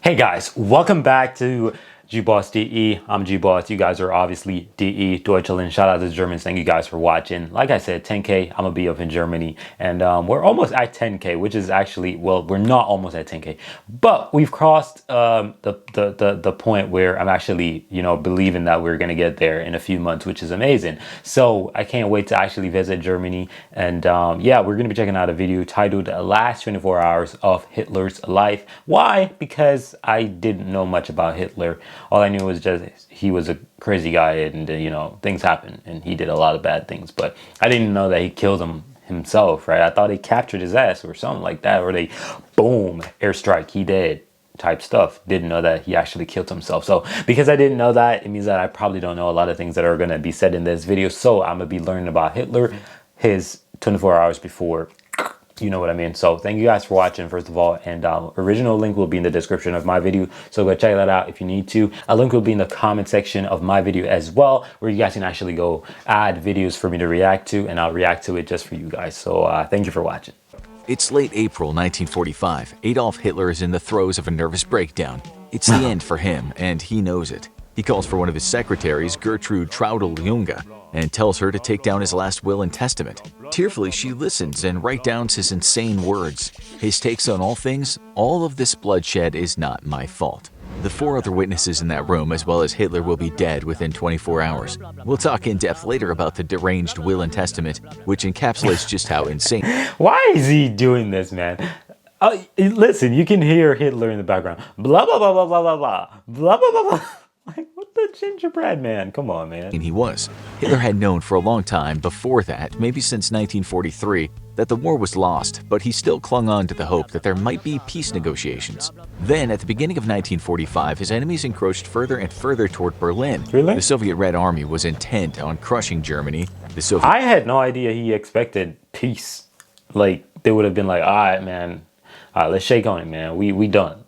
Hey guys, welcome back to GBoss DE. I'm GBoss. You guys are obviously DE, Deutschland. Shout out to the Germans. Thank you guys for watching. Like I said, 10K, I'm gonna be up in Germany. And we're almost at 10K, which is actually, well, we're not almost at 10K, but we've crossed the point where I'm actually, believing that we're gonna get there in a few months, which is amazing. So I can't wait to actually visit Germany. And yeah, we're gonna be checking out a video titled "The Last 24 Hours of Hitler's Life." Why? Because I didn't know much about Hitler. All I knew was just he was a crazy guy, and things happened, and he did a lot of bad things. But I didn't know that he killed himself, right? I thought they captured his ass or something like that, or they, boom, airstrike, he dead type stuff. Didn't know that he actually killed himself. So because I didn't know that, it means that I probably don't know a lot of things that are going to be said in this video. So I'm gonna be learning about Hitler, his 24 hours before. You know what I mean? So thank you guys for watching, first of all, and original link will be in the description of my video, so go check that out if you need to. A link will be in the comment section of my video as well, where you guys can actually go add videos for me to react to, and I'll react to it just for you guys. So thank you for watching. It's late April 1945. Adolf Hitler is in the throes of a nervous breakdown. It's the end for him, and he knows it. He calls for one of his secretaries, Gertrude Traudl-Junge, and tells her to take down his last will and testament. Tearfully, she listens and writes down his insane words. His takes on all things: all of this bloodshed is not my fault. The four other witnesses in that room, as well as Hitler, will be dead within 24 hours. We'll talk in depth later about the deranged will and testament, which encapsulates just how insane. Why is he doing this, man? Listen, you can hear Hitler in the background. Blah, blah, blah, blah, blah, blah, blah, blah, blah, blah, blah. Like, what the gingerbread man? Come on, man. He was. Hitler had known for a long time before that, maybe since 1943, that the war was lost, but he still clung on to the hope that there might be peace negotiations. Then, at the beginning of 1945, his enemies encroached further and further toward Berlin. Really? The Soviet Red Army was intent on crushing Germany. I had no idea he expected peace. Like, they would have been like, all right, man, let's shake on it, man. We done.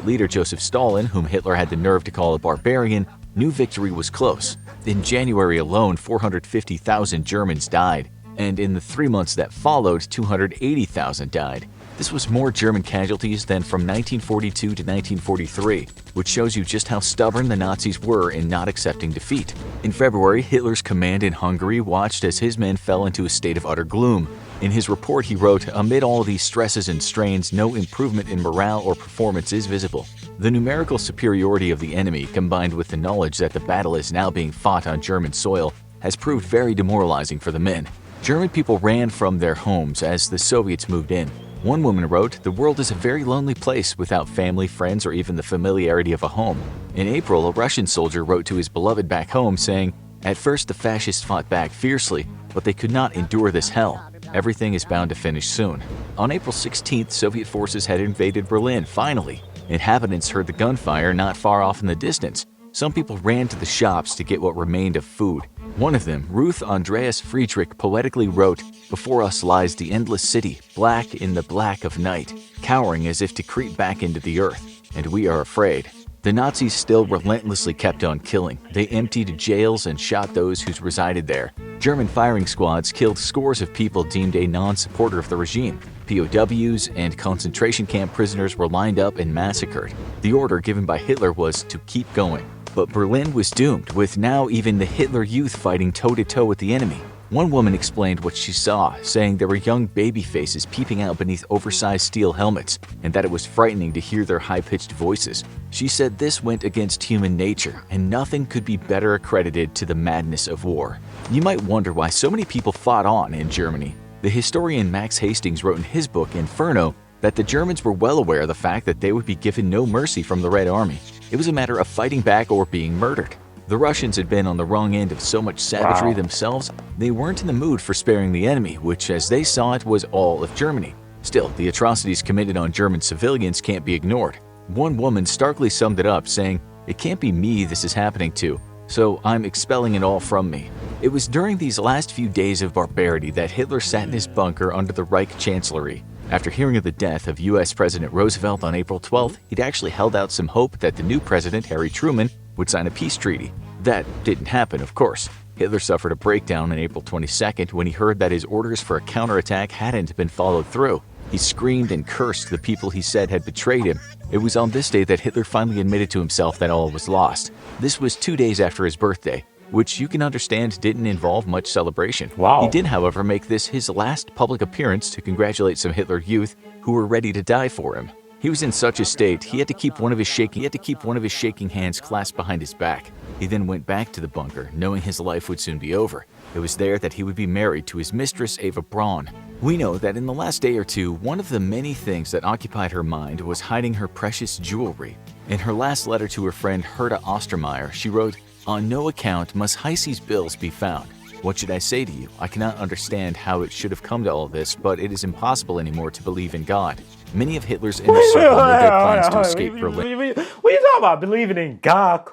Leader Joseph Stalin, whom Hitler had the nerve to call a barbarian, knew victory was close. In January alone, 450,000 Germans died, and in the 3 months that followed, 280,000 died. This was more German casualties than from 1942 to 1943, which shows you just how stubborn the Nazis were in not accepting defeat. In February, Hitler's command in Hungary watched as his men fell into a state of utter gloom. In his report, he wrote, "Amid all these stresses and strains, no improvement in morale or performance is visible. The numerical superiority of the enemy, combined with the knowledge that the battle is now being fought on German soil, has proved very demoralizing for the men. German people ran from their homes as the Soviets moved in. One woman wrote, "The world is a very lonely place without family, friends, or even the familiarity of a home." In April, a Russian soldier wrote to his beloved back home saying, "At first the fascists fought back fiercely, but they could not endure this hell. Everything is bound to finish soon." On April 16th, Soviet forces had invaded Berlin, finally. Inhabitants heard the gunfire not far off in the distance. Some people ran to the shops to get what remained of food. One of them, Ruth Andreas Friedrich, poetically wrote, "Before us lies the endless city, black in the black of night, cowering as if to creep back into the earth, and we are afraid." The Nazis still relentlessly kept on killing. They emptied jails and shot those who resided there. German firing squads killed scores of people deemed a non-supporter of the regime. POWs and concentration camp prisoners were lined up and massacred. The order given by Hitler was to keep going. But Berlin was doomed, with now even the Hitler Youth fighting toe-to-toe with the enemy. One woman explained what she saw, saying there were young baby faces peeping out beneath oversized steel helmets, and that it was frightening to hear their high-pitched voices. She said this went against human nature, and nothing could be better accredited to the madness of war. You might wonder why so many people fought on in Germany. The historian Max Hastings wrote in his book Inferno that the Germans were well aware of the fact that they would be given no mercy from the Red Army. It was a matter of fighting back or being murdered. The Russians had been on the wrong end of so much savagery themselves, they weren't in the mood for sparing the enemy, which, as they saw it, was all of Germany. Still, the atrocities committed on German civilians can't be ignored. One woman starkly summed it up, saying, "It can't be me this is happening to, so I'm expelling it all from me." It was during these last few days of barbarity that Hitler sat in his bunker under the Reich Chancellery. After hearing of the death of U.S. President Roosevelt on April 12th, he'd actually held out some hope that the new president, Harry Truman, would sign a peace treaty. That didn't happen, of course. Hitler suffered a breakdown on April 22nd when he heard that his orders for a counterattack hadn't been followed through. He screamed and cursed the people he said had betrayed him. It was on this day that Hitler finally admitted to himself that all was lost. This was 2 days after his birthday, which you can understand didn't involve much celebration. Wow. He did, however, make this his last public appearance to congratulate some Hitler youth who were ready to die for him. He was in such a state, he had to keep one of his shaking hands clasped behind his back. He then went back to the bunker, knowing his life would soon be over. It was there that he would be married to his mistress, Eva Braun. We know that in the last day or two, one of the many things that occupied her mind was hiding her precious jewelry. In her last letter to her friend Herta Ostermeyer, she wrote, "On no account must Heisey's bills be found. What should I say to you? I cannot understand how it should have come to all this, but it is impossible anymore to believe in God. Many of Hitler's inner circle made their plans to escape Berlin." What are you talking about? Believing in God?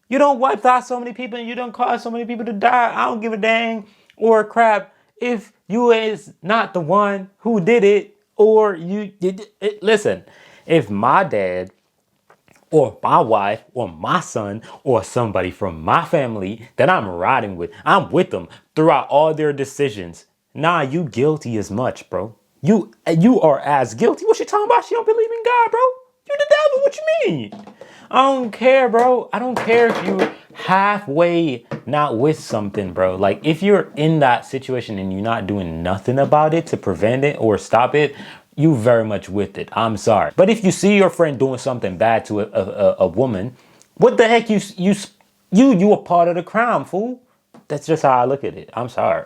You don't wipe out so many people and you don't cause so many people to die. I don't give a dang or a crap if you is not the one who did it or you did it. Listen, if my dad or my wife or my son or somebody from my family that I'm riding with, I'm with them throughout all their decisions. Nah, you guilty as much, bro. You are as guilty. What you talking about? She don't believe in God, bro. You the devil. What you mean? I don't care, bro. I don't care if you're halfway not with something, bro. Like, if you're in that situation and you're not doing nothing about it to prevent it or stop it, you very much with it. I'm sorry. But if you see your friend doing something bad to a woman, what the heck? You a part of the crime, fool. That's just how I look at it. I'm sorry.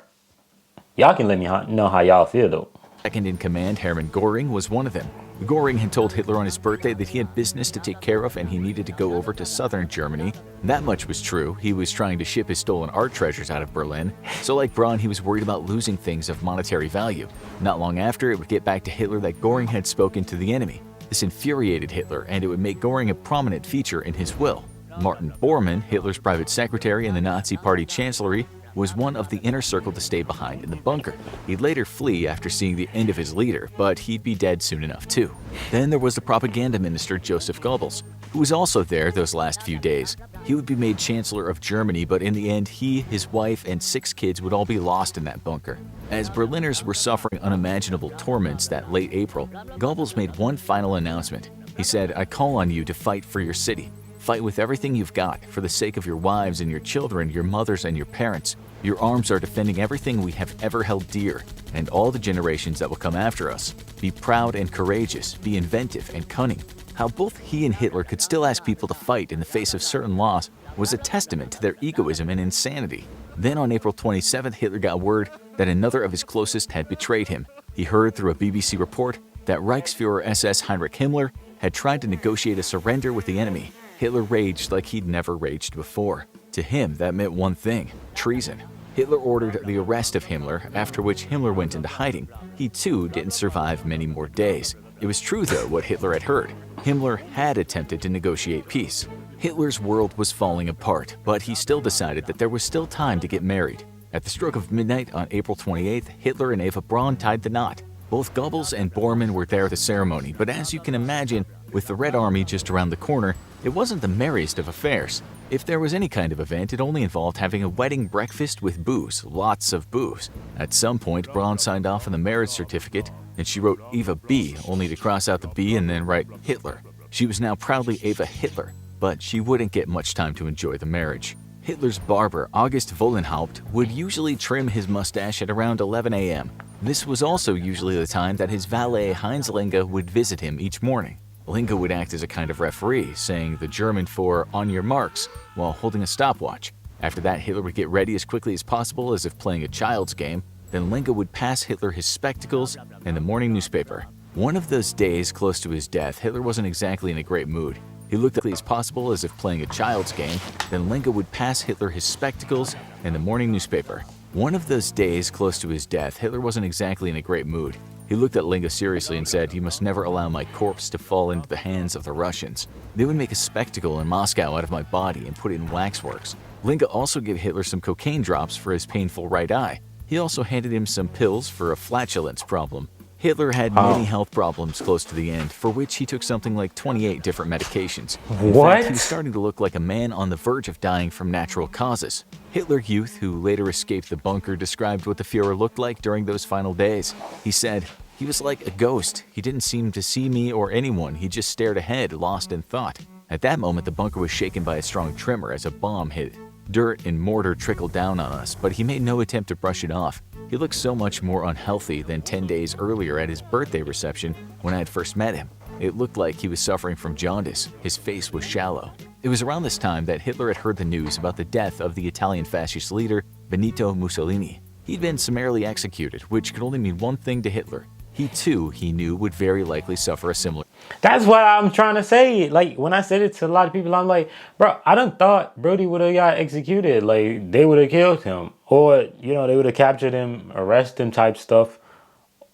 Y'all can let me know how y'all feel, though. Second in command, Hermann Göring, was one of them. Göring had told Hitler on his birthday that he had business to take care of and he needed to go over to southern Germany. That much was true. He was trying to ship his stolen art treasures out of Berlin. So like Braun, he was worried about losing things of monetary value. Not long after, it would get back to Hitler that Göring had spoken to the enemy. This infuriated Hitler, and it would make Göring a prominent feature in his will. Martin Bormann, Hitler's private secretary in the Nazi Party chancellery, was one of the inner circle to stay behind in the bunker. He'd later flee after seeing the end of his leader, but he'd be dead soon enough too. Then there was the propaganda minister Joseph Goebbels, who was also there those last few days. He would be made Chancellor of Germany, but in the end, he, his wife, and 6 kids would all be lost in that bunker. As Berliners were suffering unimaginable torments that late April, Goebbels made one final announcement. He said, "I call on you to fight for your city. Fight with everything you've got, for the sake of your wives and your children, your mothers and your parents. Your arms are defending everything we have ever held dear, and all the generations that will come after us. Be proud and courageous, be inventive and cunning." How both he and Hitler could still ask people to fight in the face of certain loss was a testament to their egoism and insanity. Then on April 27th, Hitler got word that another of his closest had betrayed him. He heard through a BBC report that Reichsfuhrer SS Heinrich Himmler had tried to negotiate a surrender with the enemy. Hitler raged like he'd never raged before. To him, that meant one thing: treason. Hitler ordered the arrest of Himmler, after which Himmler went into hiding. He too didn't survive many more days. It was true, though, what Hitler had heard. Himmler had attempted to negotiate peace. Hitler's world was falling apart, but he still decided that there was still time to get married. At the stroke of midnight on April 28th, Hitler and Eva Braun tied the knot. Both Goebbels and Bormann were there at the ceremony, but as you can imagine, with the Red Army just around the corner, it wasn't the merriest of affairs. If there was any kind of event, it only involved having a wedding breakfast with booze, lots of booze. At some point, Braun signed off on the marriage certificate, and she wrote Eva B, only to cross out the B and then write Hitler. She was now proudly Eva Hitler, but she wouldn't get much time to enjoy the marriage. Hitler's barber, August Vollenhaupt, would usually trim his mustache at around 11 a.m. This was also usually the time that his valet Heinz Lenke would visit him each morning. Lenke would act as a kind of referee, saying the German for "on your marks" while holding a stopwatch. After that, Hitler would get ready as quickly as possible, as if playing a child's game. Then Lenke would pass Hitler his spectacles and the morning newspaper. One of those days close to his death, Hitler wasn't exactly in a great mood. He looked as quickly as possible, as if playing a child's game. Then Lenke would pass Hitler his spectacles and the morning newspaper. One of those days close to his death, Hitler wasn't exactly in a great mood. He looked at Lenke seriously and said, "You must never allow my corpse to fall into the hands of the Russians. They would make a spectacle in Moscow out of my body and put it in waxworks." Lenke also gave Hitler some cocaine drops for his painful right eye. He also handed him some pills for a flatulence problem. Hitler had many health problems close to the end, for which he took something like 28 different medications. In fact, he was starting to look like a man on the verge of dying from natural causes. Hitler Youth, who later escaped the bunker, described what the Fuhrer looked like during those final days. He said, He was like a ghost. He didn't seem to see me or anyone. He just stared ahead, lost in thought. At that moment, the bunker was shaken by a strong tremor as a bomb hit. Dirt and mortar trickled down on us, but he made no attempt to brush it off. He looked so much more unhealthy than 10 days earlier at his birthday reception when I had first met him. It looked like he was suffering from jaundice. His face was shallow. It was around this time that Hitler had heard the news about the death of the Italian fascist leader, Benito Mussolini. He'd been summarily executed, which could only mean one thing to Hitler. He too, he knew, would very likely suffer a similar. That's what I'm trying to say. Like, when I said it to a lot of people, I'm like, bro, I done thought Brody would have got executed. Like, they would have killed him. Or, you know, they would have captured him, arrest him type stuff.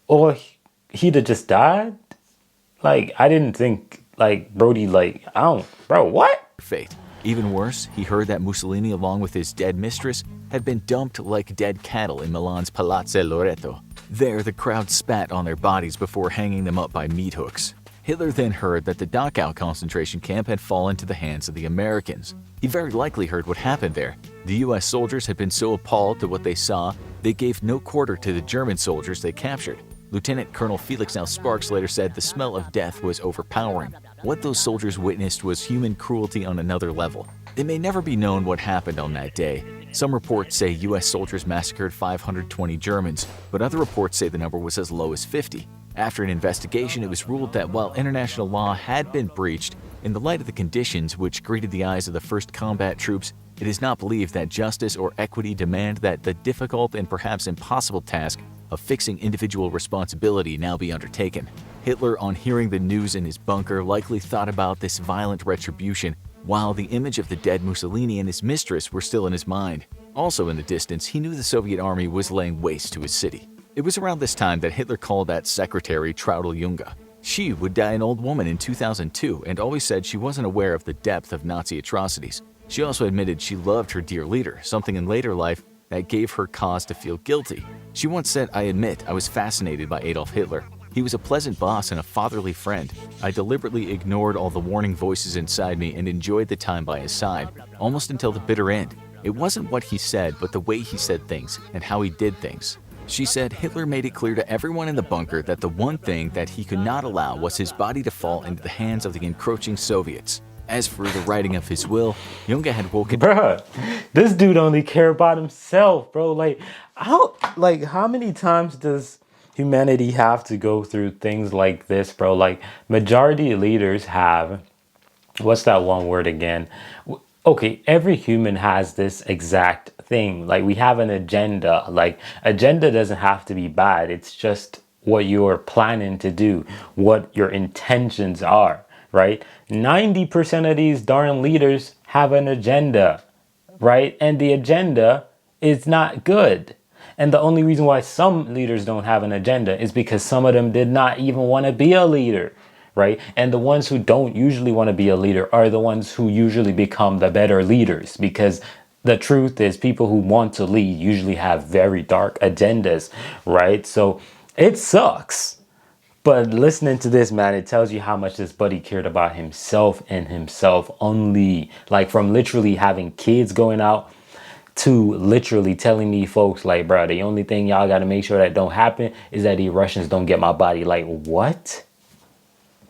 Or he'd have just died. Like, I didn't think, like, Brody, like, I don't, bro, what? Fate. Even worse, he heard that Mussolini, along with his dead mistress, had been dumped like dead cattle in Milan's Palazzo Loreto. There, the crowd spat on their bodies before hanging them up by meat hooks. Hitler then heard that the Dachau concentration camp had fallen into the hands of the Americans. He very likely heard what happened there. The US soldiers had been so appalled to what they saw, they gave no quarter to the German soldiers they captured. Lieutenant Colonel Felix Now Sparks later said the smell of death was overpowering. What those soldiers witnessed was human cruelty on another level. It may never be known what happened on that day. Some reports say US soldiers massacred 520 Germans, but other reports say the number was as low as 50. After an investigation, it was ruled that while international law had been breached, in the light of the conditions which greeted the eyes of the first combat troops, it is not believed that justice or equity demand that the difficult and perhaps impossible task of fixing individual responsibility now be undertaken. Hitler, on hearing the news in his bunker, likely thought about this violent retribution, while the image of the dead Mussolini and his mistress were still in his mind. Also in the distance, he knew the Soviet army was laying waste to his city. It was around this time that Hitler called that secretary Traudl Junge. She would die an old woman in 2002 and always said she wasn't aware of the depth of Nazi atrocities. She also admitted she loved her dear leader, something in later life that gave her cause to feel guilty. She once said, "I admit I was fascinated by Adolf Hitler. He was a pleasant boss and a fatherly friend. I deliberately ignored all the warning voices inside me and enjoyed the time by his side, almost until the bitter end. It wasn't what he said, but the way he said things and how he did things." She said Hitler made it clear to everyone in the bunker that the one thing that he could not allow was his body to fall into the hands of the encroaching Soviets. As for the writing of his will, Junge had woken. Bruh, this dude only care about himself, bro. Like, how many times does humanity have to go through things like this, bro? Like, majority of leaders have, what's that one word again? Okay, every human has this exact thing. Like, we have an agenda. Like, agenda doesn't have to be bad. It's just what you're planning to do, what your intentions are, right? 90% of these darn leaders have an agenda, right? And the agenda is not good. And the only reason why some leaders don't have an agenda is because some of them did not even want to be a leader, right? And the ones who don't usually want to be a leader are the ones who usually become the better leaders, because the truth is people who want to lead usually have very dark agendas, right? So it sucks. But listening to this, man, it tells you how much this buddy cared about himself and himself only. Like, from literally having kids going out to literally telling me folks like, bro, the only thing y'all got to make sure that don't happen is that the Russians don't get my body. Like, what?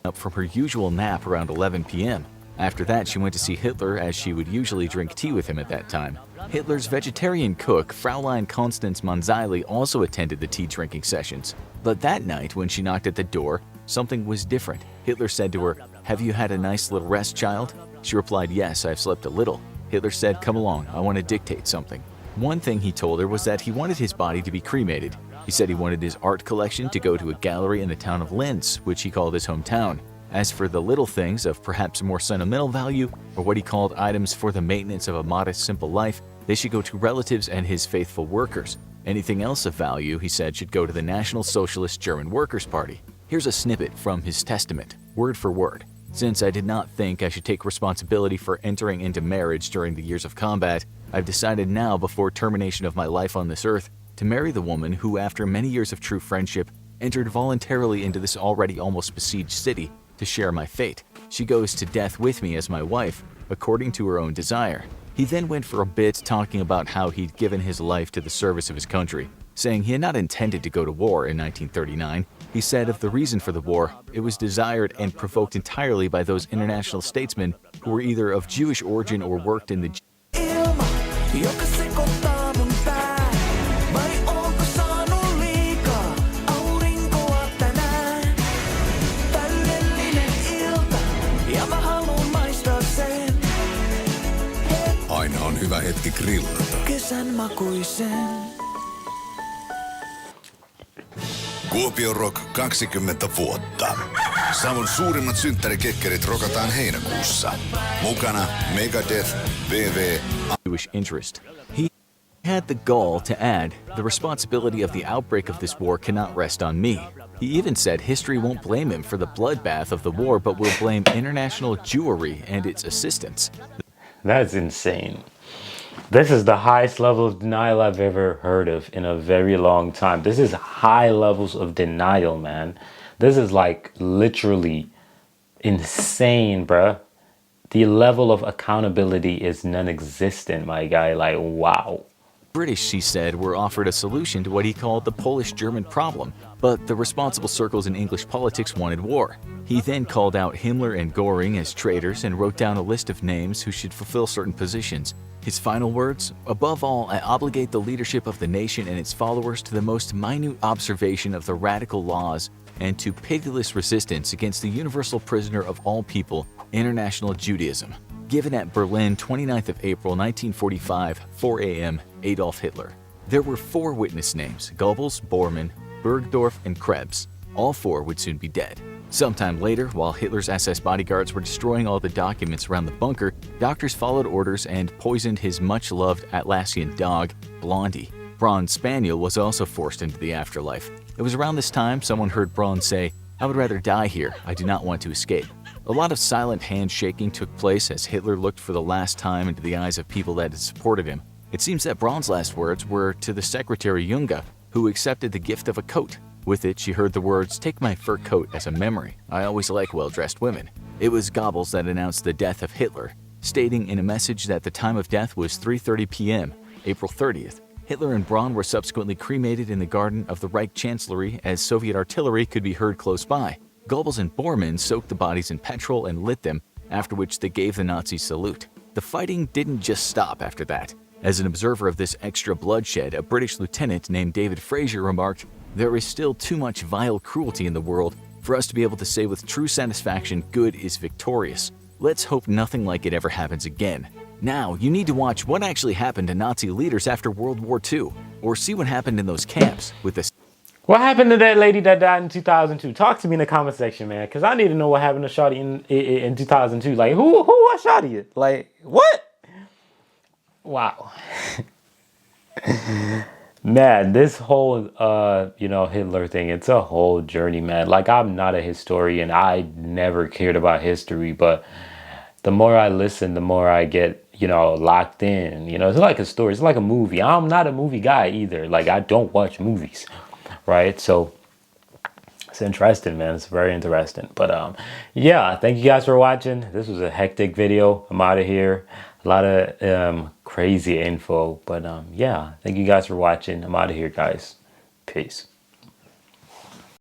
Up from her usual nap around 11 p.m. After that, she went to see Hitler, as she would usually drink tea with him at that time. Hitler's vegetarian cook, Fraulein Constance Manzeili, also attended the tea drinking sessions. But that night, when she knocked at the door, something was different. Hitler said to her, "Have you had a nice little rest, child?" She replied, "Yes, I've slept a little." Hitler said, "Come along, I want to dictate something." One thing he told her was that he wanted his body to be cremated. He said he wanted his art collection to go to a gallery in the town of Linz, which he called his hometown. As for the little things of perhaps more sentimental value, or what he called items for the maintenance of a modest, simple life, they should go to relatives and his faithful workers. Anything else of value, he said, should go to the National Socialist German Workers' Party. Here's a snippet from his testament, word for word. "Since I did not think I should take responsibility for entering into marriage during the years of combat, I've decided now, before termination of my life on this earth, to marry the woman who, after many years of true friendship, entered voluntarily into this already almost besieged city to share my fate. She goes to death with me as my wife, according to her own desire." He then went for a bit talking about how he'd given his life to the service of his country, saying he had not intended to go to war in 1939. He said of the reason for the war, it was desired and provoked entirely by those international statesmen who were either of Jewish origin or worked in the Ilma, joka sekoittaa mun pää. Vai onko saanut liikaa aurinkoa tänään? Täydellinen ilta ja mä haluun maistaa sen. Aina on hyvä hetki grillata. Kesän makuisen. Kuopio Rock 20 vuotta. Savon suurimmat synttärikekkerit rokataan heinäkuussa. Mukana Megadeth, VV. Jewish interest. He had the gall to add, the responsibility of the outbreak of this war cannot rest on me. He even said history won't blame him for the bloodbath of the war, but will blame international Jewry and its assistance. That's insane. This is the highest level of denial I've ever heard of in a very long time. This is high levels of denial, man. This is like literally insane, bruh. The level of accountability is non-existent, my guy. Like, wow. British, he said, were offered a solution to what he called the Polish-German problem, but the responsible circles in English politics wanted war. He then called out Himmler and Göring as traitors and wrote down a list of names who should fulfill certain positions. His final words, above all, I obligate the leadership of the nation and its followers to the most minute observation of the radical laws and to pitiless resistance against the universal prisoner of all people, international Judaism. Given at Berlin, 29th of April 1945, 4 a.m., Adolf Hitler. There were 4 witness names, Goebbels, Bormann, Bergdorf, and Krebs. All 4 would soon be dead. Sometime later, while Hitler's SS bodyguards were destroying all the documents around the bunker, doctors followed orders and poisoned his much-loved Atlassian dog, Blondie. Braun's spaniel was also forced into the afterlife. It was around this time someone heard Braun say, I would rather die here, I do not want to escape. A lot of silent handshaking took place as Hitler looked for the last time into the eyes of people that had supported him. It seems that Braun's last words were to the secretary Junge, who accepted the gift of a coat. With it, she heard the words, take my fur coat as a memory. I always like well-dressed women. It was Goebbels that announced the death of Hitler, stating in a message that the time of death was 3:30 p.m., April 30th. Hitler and Braun were subsequently cremated in the garden of the Reich Chancellery as Soviet artillery could be heard close by. Goebbels and Bormann soaked the bodies in petrol and lit them, after which they gave the Nazis salute. The fighting didn't just stop after that. As an observer of this extra bloodshed, a British lieutenant named David Fraser remarked, there is still too much vile cruelty in the world for us to be able to say with true satisfaction good is victorious. Let's hope nothing like it ever happens again. Now, you need to watch what actually happened to Nazi leaders after World War II, or see what happened in those camps with the What happened to that lady that died in 2002? Talk to me in the comment section, man, because I need to know what happened to Shawty in 2002. Like, who was Shawty? Like, what? Wow. Man, this whole, Hitler thing, it's a whole journey, man. Like, I'm not a historian. I never cared about history, but the more I listen, the more I get, locked in. It's like a story. It's like a movie. I'm not a movie guy either. Like, I don't watch movies, right? So it's interesting, man. It's very interesting. But, yeah, thank you guys for watching. This was a hectic video. I'm out of here. A lot of crazy info. But, yeah, thank you guys for watching. I'm out of here, guys. Peace.